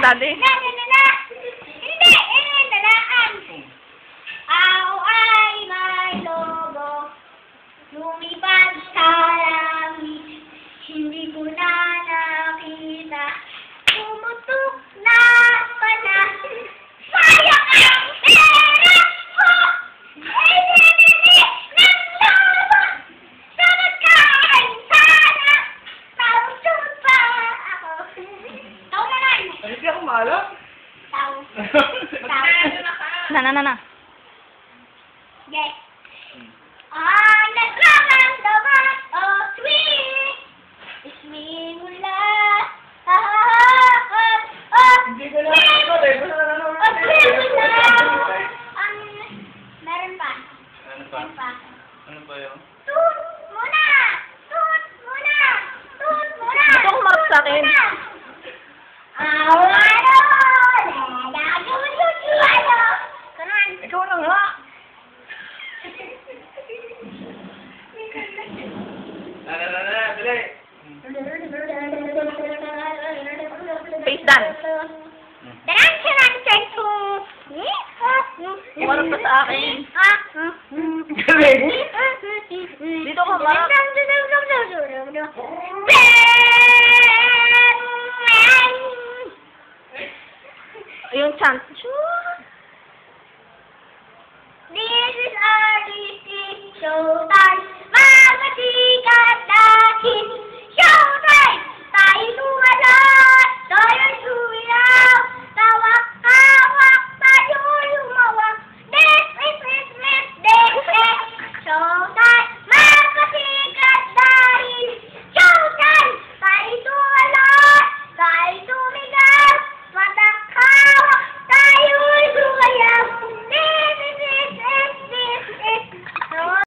Daddy. Hindi, talaan. Ako ay may logo. Lumipad sa langit. Hindi ko na nakita. Pumutok na pala. Sayang ang pera ko! Ay, nanili ng lobo! Sa nagkain sana! Tausog pa ako. Tao na lang! Hindi ako maalam. Tao. Na. Yes. Nagkakamdaman o sweet. Ismi mula. Hindi ko na ako. Meron pa. Ano pa? Ano pa yun? Tut muna. Gusto ko mark sa akin. Ikaw na nga. Dali. Face dance. Umarap ka sa akin. Galing. Dito ka marap. Yung chant. This is our DC show.